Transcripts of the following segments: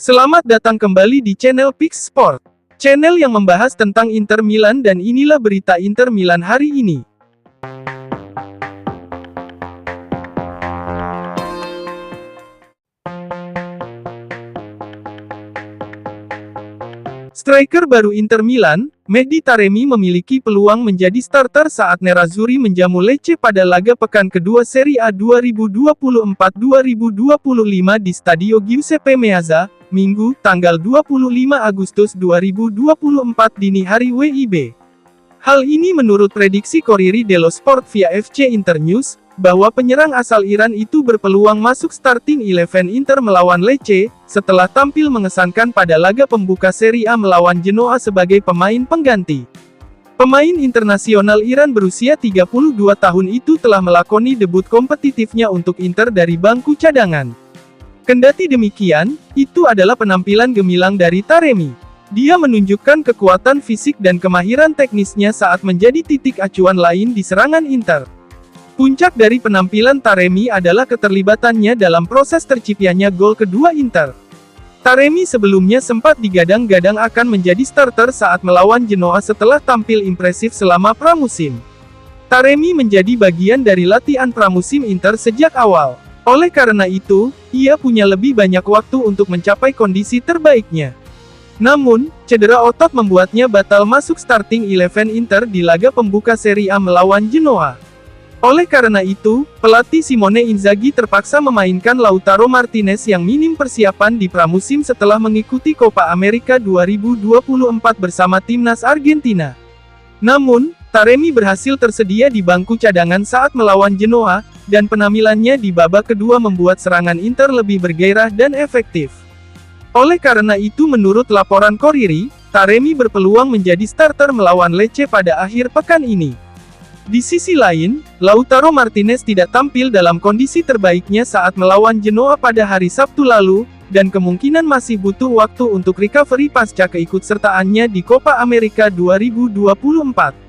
Selamat datang kembali di channel Pix Sport, channel yang membahas tentang Inter Milan, dan inilah berita Inter Milan hari ini. Striker baru Inter Milan, Mehdi Taremi memiliki peluang menjadi starter saat Nerazzurri menjamu Lecce pada laga pekan kedua Serie A 2024-2025 di Stadio Giuseppe Meazza, Minggu, tanggal 25 Agustus 2024 dini hari WIB. Hal ini menurut prediksi Corriere dello Sport via FC Internews, bahwa penyerang asal Iran itu berpeluang masuk starting 11 Inter melawan Lecce, setelah tampil mengesankan pada laga pembuka Serie A melawan Genoa sebagai pemain pengganti. Pemain internasional Iran berusia 32 tahun itu telah melakoni debut kompetitifnya untuk Inter dari bangku cadangan. Kendati demikian, itu adalah penampilan gemilang dari Taremi. Dia menunjukkan kekuatan fisik dan kemahiran teknisnya saat menjadi titik acuan lain di serangan Inter. Puncak dari penampilan Taremi adalah keterlibatannya dalam proses terciptanya gol kedua Inter. Taremi sebelumnya sempat digadang-gadang akan menjadi starter saat melawan Genoa setelah tampil impresif selama pramusim. Taremi menjadi bagian dari latihan pramusim Inter sejak awal. Oleh karena itu, ia punya lebih banyak waktu untuk mencapai kondisi terbaiknya. Namun, cedera otot membuatnya batal masuk starting 11 Inter di laga pembuka Serie A melawan Genoa. Oleh karena itu, pelatih Simone Inzaghi terpaksa memainkan Lautaro Martinez yang minim persiapan di pramusim setelah mengikuti Copa America 2024 bersama timnas Argentina. Namun, Taremi berhasil tersedia di bangku cadangan saat melawan Genoa, dan penampilannya di babak kedua membuat serangan Inter lebih bergairah dan efektif. Oleh karena itu menurut laporan Corriere, Taremi berpeluang menjadi starter melawan Lecce pada akhir pekan ini. Di sisi lain, Lautaro Martinez tidak tampil dalam kondisi terbaiknya saat melawan Genoa pada hari Sabtu lalu, dan kemungkinan masih butuh waktu untuk recovery pasca keikutsertaannya di Copa America 2024.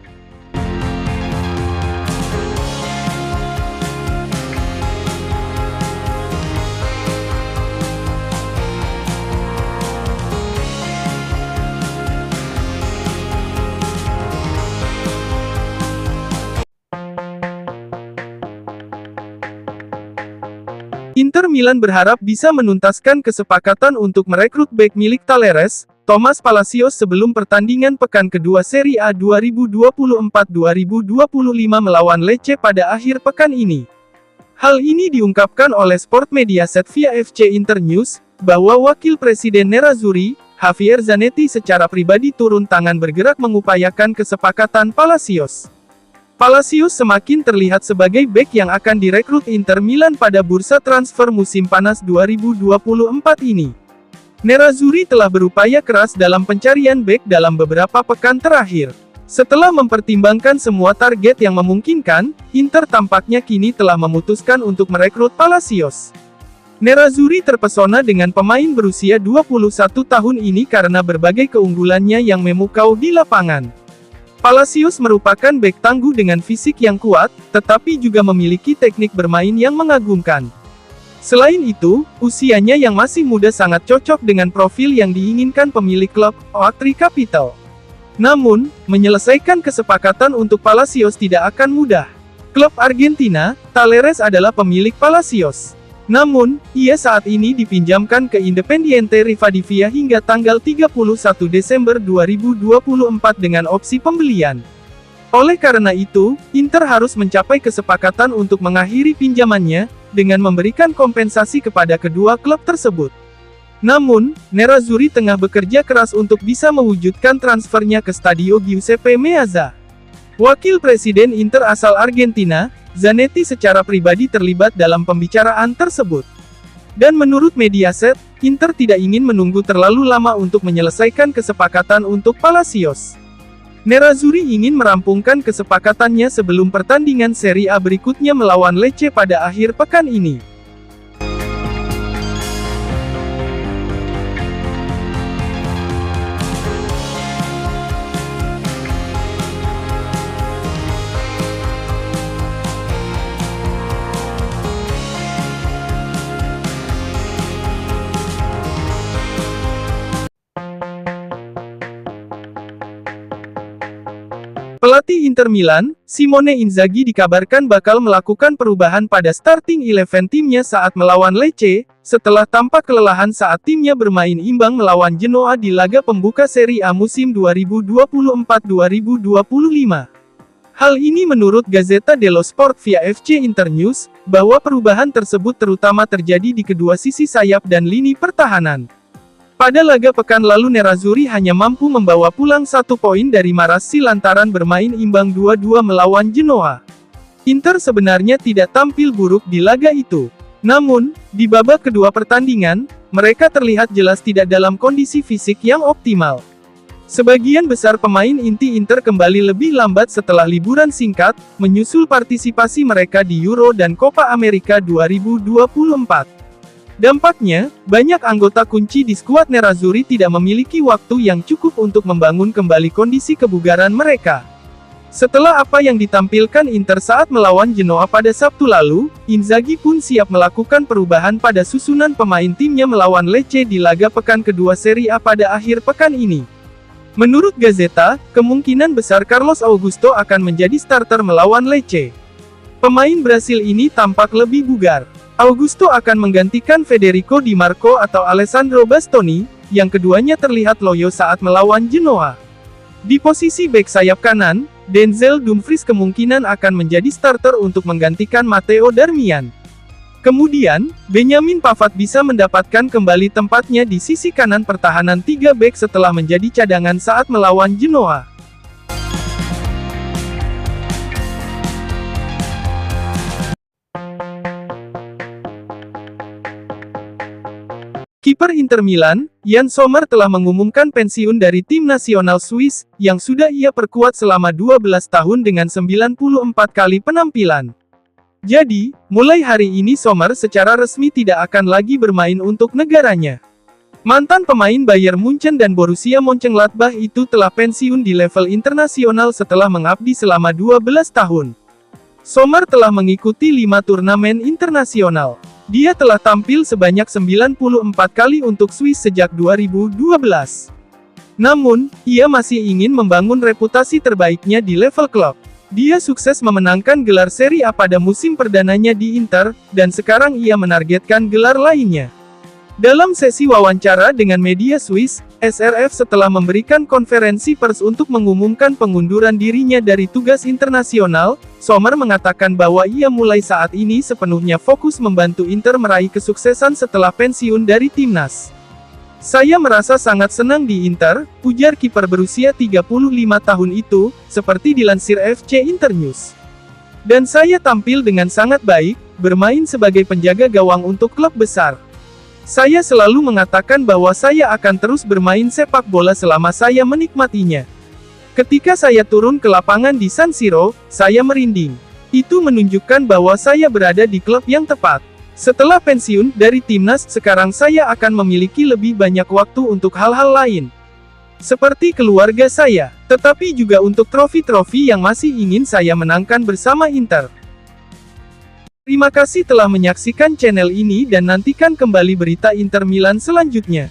Inter Milan berharap bisa menuntaskan kesepakatan untuk merekrut bek milik Talleres, Thomas Palacios sebelum pertandingan pekan kedua Serie A 2024-2025 melawan Lecce pada akhir pekan ini. Hal ini diungkapkan oleh Sport Mediaset via FC Internews, bahwa Wakil Presiden Nerazzurri, Javier Zanetti secara pribadi turun tangan bergerak mengupayakan kesepakatan Palacios. Palacios semakin terlihat sebagai bek yang akan direkrut Inter Milan pada bursa transfer musim panas 2024 ini. Nerazzurri telah berupaya keras dalam pencarian bek dalam beberapa pekan terakhir. Setelah mempertimbangkan semua target yang memungkinkan, Inter tampaknya kini telah memutuskan untuk merekrut Palacios. Nerazzurri terpesona dengan pemain berusia 21 tahun ini karena berbagai keunggulannya yang memukau di lapangan. Palacios merupakan bek tangguh dengan fisik yang kuat, tetapi juga memiliki teknik bermain yang mengagumkan. Selain itu, usianya yang masih muda sangat cocok dengan profil yang diinginkan pemilik klub, Oaktree Capital. Namun, menyelesaikan kesepakatan untuk Palacios tidak akan mudah. Klub Argentina, Talleres adalah pemilik Palacios. Namun, ia saat ini dipinjamkan ke Independiente Rivadavia hingga tanggal 31 Desember 2024 dengan opsi pembelian. Oleh karena itu, Inter harus mencapai kesepakatan untuk mengakhiri pinjamannya, dengan memberikan kompensasi kepada kedua klub tersebut. Namun, Nerazzurri tengah bekerja keras untuk bisa mewujudkan transfernya ke Stadio Giuseppe Meazza. Wakil Presiden Inter asal Argentina, Zanetti secara pribadi terlibat dalam pembicaraan tersebut. Dan menurut Mediaset, Inter tidak ingin menunggu terlalu lama untuk menyelesaikan kesepakatan untuk Palacios. Nerazzurri ingin merampungkan kesepakatannya sebelum pertandingan Serie A berikutnya melawan Lecce pada akhir pekan ini. Pelatih Inter Milan, Simone Inzaghi dikabarkan bakal melakukan perubahan pada starting 11 timnya saat melawan Lecce, setelah tampak kelelahan saat timnya bermain imbang melawan Genoa di laga pembuka Serie A musim 2024-2025. Hal ini menurut Gazzetta dello Sport via FC Internews, bahwa perubahan tersebut terutama terjadi di kedua sisi sayap dan lini pertahanan. Pada laga pekan lalu Nerazzurri hanya mampu membawa pulang 1 poin dari Marassi lantaran bermain imbang 2-2 melawan Genoa. Inter sebenarnya tidak tampil buruk di laga itu. Namun, di babak kedua pertandingan, mereka terlihat jelas tidak dalam kondisi fisik yang optimal. Sebagian besar pemain inti Inter kembali lebih lambat setelah liburan singkat, menyusul partisipasi mereka di Euro dan Copa America 2024. Dampaknya, banyak anggota kunci di skuad Nerazzurri tidak memiliki waktu yang cukup untuk membangun kembali kondisi kebugaran mereka. Setelah apa yang ditampilkan Inter saat melawan Genoa pada Sabtu lalu, Inzaghi pun siap melakukan perubahan pada susunan pemain timnya melawan Lecce di laga pekan kedua Serie A pada akhir pekan ini. Menurut Gazzetta, kemungkinan besar Carlos Augusto akan menjadi starter melawan Lecce. Pemain Brasil ini tampak lebih bugar. Augusto akan menggantikan Federico Di Marco atau Alessandro Bastoni, yang keduanya terlihat loyo saat melawan Genoa. Di posisi bek sayap kanan, Denzel Dumfries kemungkinan akan menjadi starter untuk menggantikan Matteo Darmian. Kemudian, Benjamin Pavard bisa mendapatkan kembali tempatnya di sisi kanan pertahanan 3 bek setelah menjadi cadangan saat melawan Genoa. Kiper Inter Milan, Yann Sommer telah mengumumkan pensiun dari tim nasional Swiss, yang sudah ia perkuat selama 12 tahun dengan 94 kali penampilan. Jadi, mulai hari ini Sommer secara resmi tidak akan lagi bermain untuk negaranya. Mantan pemain Bayern Munchen dan Borussia Mönchengladbach itu telah pensiun di level internasional setelah mengabdi selama 12 tahun. Sommer telah mengikuti 5 turnamen internasional. Dia telah tampil sebanyak 94 kali untuk Swiss sejak 2012. Namun, ia masih ingin membangun reputasi terbaiknya di level klub. Dia sukses memenangkan gelar Serie A pada musim perdananya di Inter, dan sekarang ia menargetkan gelar lainnya. Dalam sesi wawancara dengan media Swiss, SRF setelah memberikan konferensi pers untuk mengumumkan pengunduran dirinya dari tugas internasional, Sommer mengatakan bahwa ia mulai saat ini sepenuhnya fokus membantu Inter meraih kesuksesan setelah pensiun dari timnas. Saya merasa sangat senang di Inter, ujar kiper berusia 35 tahun itu, seperti dilansir FC Internews. Dan saya tampil dengan sangat baik, bermain sebagai penjaga gawang untuk klub besar. Saya selalu mengatakan bahwa saya akan terus bermain sepak bola selama saya menikmatinya. Ketika saya turun ke lapangan di San Siro, saya merinding. Itu menunjukkan bahwa saya berada di klub yang tepat. Setelah pensiun dari timnas, sekarang saya akan memiliki lebih banyak waktu untuk hal-hal lain. Seperti keluarga saya, tetapi juga untuk trofi-trofi yang masih ingin saya menangkan bersama Inter. Terima kasih telah menyaksikan channel ini dan nantikan kembali berita Inter Milan selanjutnya.